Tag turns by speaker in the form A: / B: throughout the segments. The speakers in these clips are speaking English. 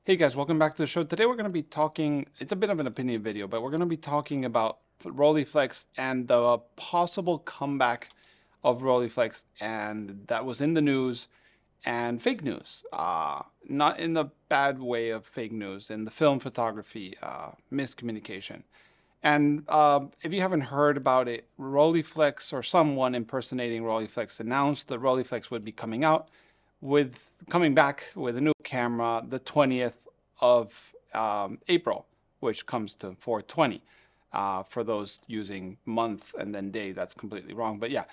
A: Hey guys, welcome back to the show. Today we're going to be talking, it's a bit of an opinion video, but we're going to be talking about Rolleiflex and the possible comeback of Rolleiflex, and that was in the news, and fake news. Not in the bad way of fake news, in the film photography miscommunication. And if you haven't heard about it, Rolleiflex, or someone impersonating Rolleiflex, announced that Rolleiflex would be coming back with a new camera the 20th of April, which comes to 420. For those using month and then day, that's completely wrong. But yeah,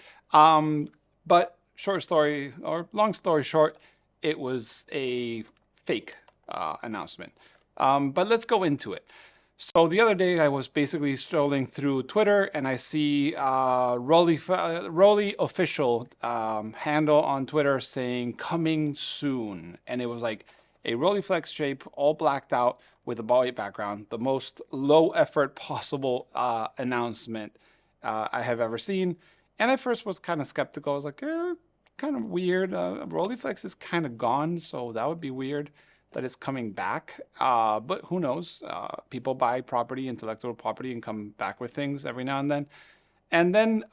A: but short story or long story short, it was a fake announcement. But let's go into it. So the other day I was basically strolling through Twitter and I see Rollei official handle on Twitter saying coming soon. And it was like a Rolleiflex shape, all blacked out with a white background, the most low effort possible announcement I have ever seen. And at first was kind of skeptical. I was like, kind of weird. Rolleiflex is kind of gone, so that would be weird that it's coming back, but who knows? People buy property, intellectual property, and come back with things every now and then. And then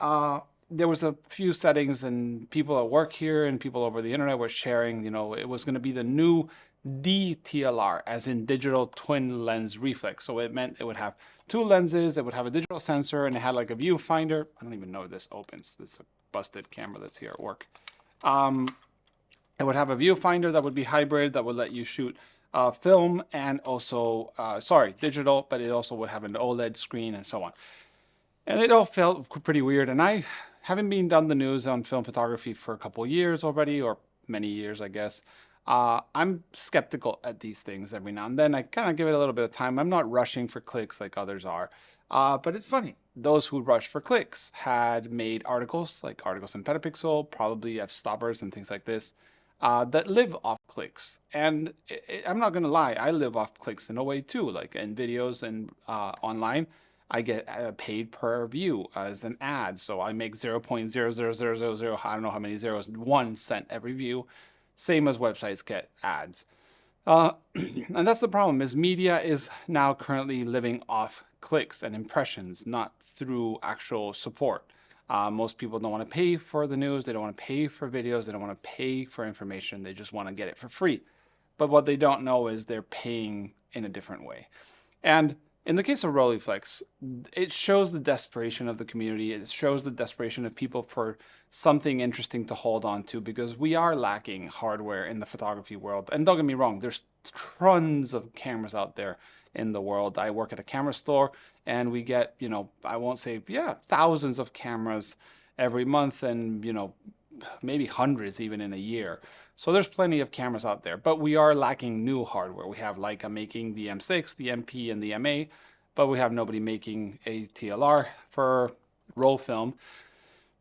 A: there was a few settings, and people at work here and people over the internet were sharing, it was going to be the new DTLR, as in digital twin lens reflex. So it meant it would have two lenses, it would have a digital sensor, and it had like a viewfinder. I don't even know if this opens. This is a busted camera that's here at work. It would have a viewfinder that would be hybrid, that would let you shoot film and also, digital, but it also would have an OLED screen and so on. And it all felt pretty weird. And I haven't been done the news on film photography for a couple of years already, or many years, I guess. I'm skeptical at these things every now and then. I kind of give it a little bit of time. I'm not rushing for clicks like others are. But it's funny. Those who rush for clicks had made articles, like articles in Petapixel, probably f-stoppers and things like this, that live off clicks. And I'm not going to lie, I live off clicks in a way too, like in videos and online. I get paid per view as an ad. So I make 0.00000, I don't know how many zeros, 1 cent every view. Same as websites get ads. And that's the problem, is media is now currently living off clicks and impressions, not through actual support. Most people don't want to pay for the news. They don't want to pay for videos. They don't want to pay for information. They just want to get it for free. But what they don't know is they're paying in a different way. And in the case of Rolleiflex, it shows the desperation of the community. It shows the desperation of people for something interesting to hold on to, because we are lacking hardware in the photography world. And don't get me wrong, there's tons of cameras out there in the world. I work at a camera store and we get, I won't say, thousands of cameras every month, and, maybe hundreds even in a year. So there's plenty of cameras out there, but we are lacking new hardware. We have Leica making the M6, the MP, and the MA, but we have nobody making a TLR for roll film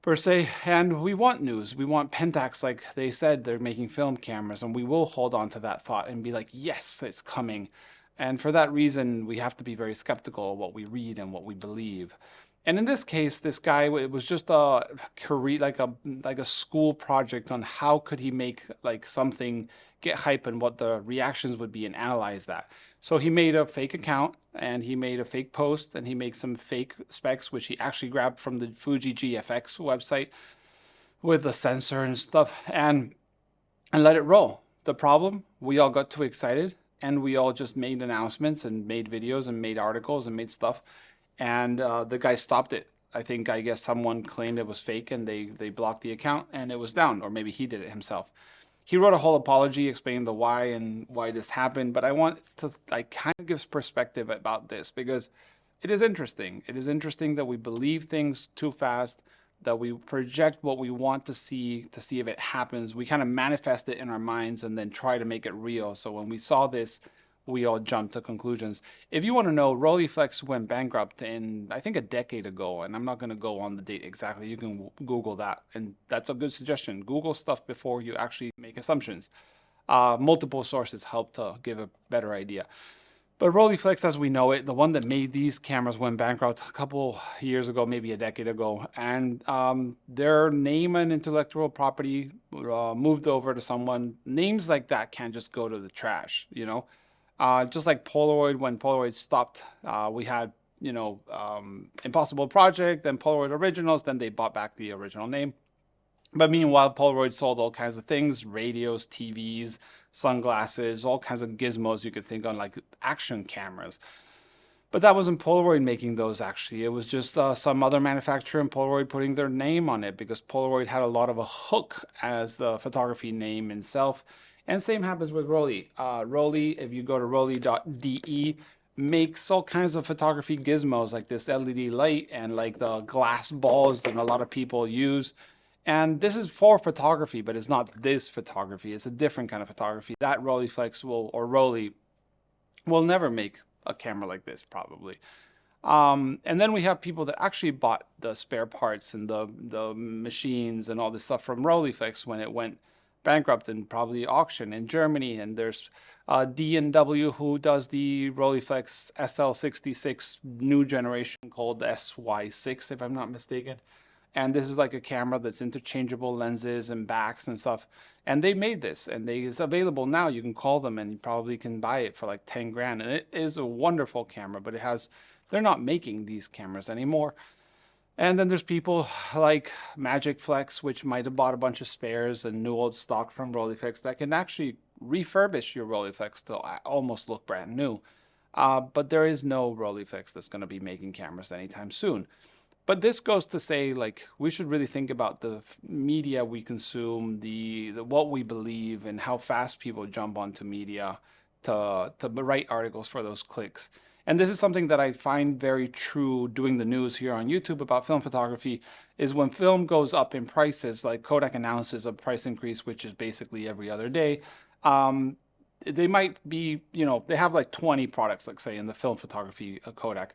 A: per se. And we want news. We want Pentax, like they said, they're making film cameras, and we will hold on to that thought and be like, yes, it's coming. And for that reason, we have to be very skeptical of what we read and what we believe. And in this case, this guy, it was just a career, like a school project on how could he make like something get hype and what the reactions would be, and analyze that. So he made a fake account and he made a fake post and he made some fake specs, which he actually grabbed from the Fuji GFX website with the sensor and stuff, and let it roll. The problem, we all got too excited and we all just made announcements and made videos and made articles and made stuff. And the guy stopped it. I guess someone claimed it was fake and they blocked the account and it was down, or maybe he did it himself. He wrote a whole apology explaining the why and why this happened, but I want to kind of give perspective about this, because it is interesting. It is interesting that we believe things too fast, that we project what we want to see if it happens. We kind of manifest it in our minds and then try to make it real. So when we saw this, we all jumped to conclusions. If you want to know, Rolleiflex went bankrupt in, I think, a decade ago, and I'm not going to go on the date exactly. You can Google that, and that's a good suggestion. Google stuff before you actually make assumptions. Multiple sources help to give a better idea. But Rolleiflex, as we know it, the one that made these cameras, went bankrupt a couple years ago, maybe a decade ago, and their name and intellectual property moved over to someone. Names like that can't just go to the trash, Just like Polaroid, when Polaroid stopped, we had, Impossible Project, then Polaroid Originals, then they bought back the original name. But meanwhile, Polaroid sold all kinds of things, radios, TVs, sunglasses, all kinds of gizmos you could think on, like action cameras. But that wasn't Polaroid making those, actually. It was just some other manufacturer and Polaroid putting their name on it, because Polaroid had a lot of a hook as the photography name itself. And same happens with Rollei. Rollei, if you go to rollei.de, makes all kinds of photography gizmos, like this LED light and like the glass balls that a lot of people use. And this is for photography, but it's not this photography. It's a different kind of photography. That Rolleiflex or Rollei will never make a camera like this, probably. And then we have people that actually bought the spare parts and the machines and all this stuff from Rolleiflex when it went bankrupt and probably auction in Germany. And there's D&W who does the Rolleiflex SL66 new generation called SY6, if I'm not mistaken. And this is like a camera that's interchangeable lenses and backs and stuff. And they made this, and it's available now. You can call them and you probably can buy it for like 10 grand. And it is a wonderful camera, but they're not making these cameras anymore. And then there's people like Magic Flex, which might have bought a bunch of spares and new old stock from Rolleiflex that can actually refurbish your Rolleiflex to almost look brand new. But there is no Rolleiflex that's going to be making cameras anytime soon. But this goes to say, like, we should really think about the media we consume, the what we believe, and how fast people jump onto media to write articles for those clicks. And this is something that I find very true doing the news here on YouTube about film photography, is when film goes up in prices, like Kodak announces a price increase, which is basically every other day. They might be, they have like 20 products, like say in the film photography Kodak.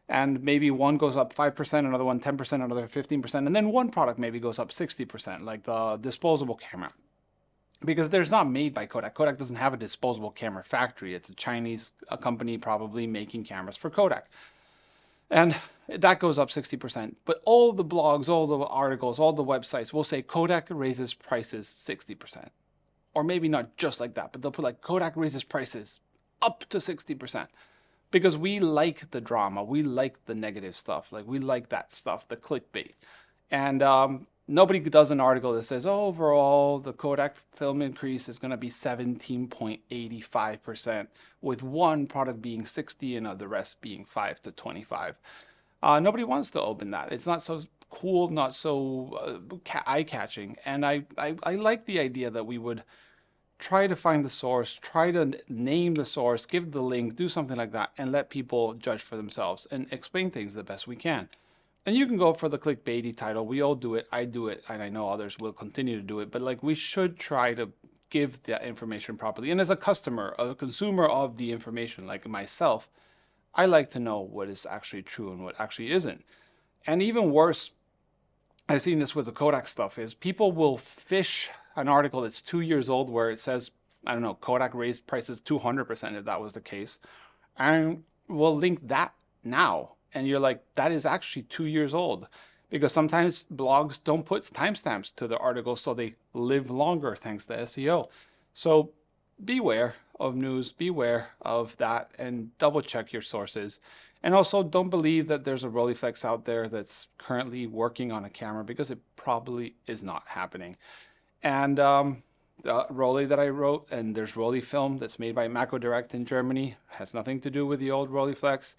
A: And maybe one goes up 5%, another one 10%, another 15%, and then one product maybe goes up 60%, like the disposable camera. Because there's not made by Kodak. Kodak doesn't have a disposable camera factory. It's a Chinese company probably making cameras for Kodak. And that goes up 60%. But all the blogs, all the articles, all the websites will say Kodak raises prices 60%. Or maybe not just like that, but they'll put like Kodak raises prices up to 60%. Because we like the drama, we like the negative stuff, like we like that stuff, the clickbait. And nobody does an article that says, oh, overall, the Kodak film increase is going to be 17.85%, with one product being 60 and the rest being 5 to 25. Nobody wants to open that. It's not so cool, not so eye-catching. And I like the idea that we would try to find the source, try to name the source, give the link, do something like that, and let people judge for themselves and explain things the best we can. And you can go for the clickbaity title. We all do it. I do it, and I know others will continue to do it. But like, we should try to give that information properly. And as a customer, a consumer of the information, like myself, I like to know what is actually true and what actually isn't. And even worse, I've seen this with the Kodak stuff, is people will fish an article that's 2 years old where it says, I don't know, Kodak raised prices 200% if that was the case, and we'll link that now. And you're like, that is actually 2 years old, because sometimes blogs don't put timestamps to the articles, so they live longer thanks to SEO. So beware of news, beware of that, and double check your sources. And also don't believe that there's a Rolleiflex out there that's currently working on a camera, because it probably is not happening. And the Rollei that I wrote, and there's Rollei film that's made by Mako Direct in Germany, has nothing to do with the old Rolleiflex.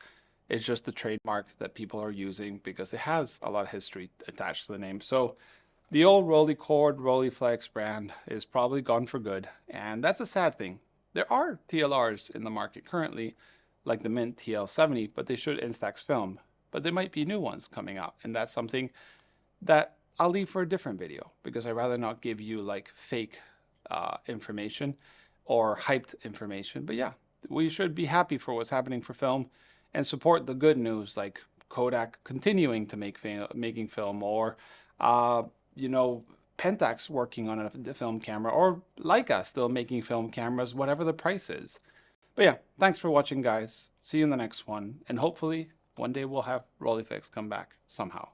A: It's just the trademark that people are using because it has a lot of history attached to the name. So the old Rolleicord, Rolleiflex brand is probably gone for good. And that's a sad thing. There are TLRs in the market currently, like the Mint TL70, but they should Instax film. But there might be new ones coming out. And that's something that I'll leave for a different video, because I'd rather not give you like fake information or hyped information. But yeah, we should be happy for what's happening for film and support the good news, like Kodak continuing to making film, or Pentax working on a film camera, or Leica still making film cameras, whatever the price is. But yeah, thanks for watching, guys. See you in the next one, and hopefully one day we'll have Rolleiflex come back somehow.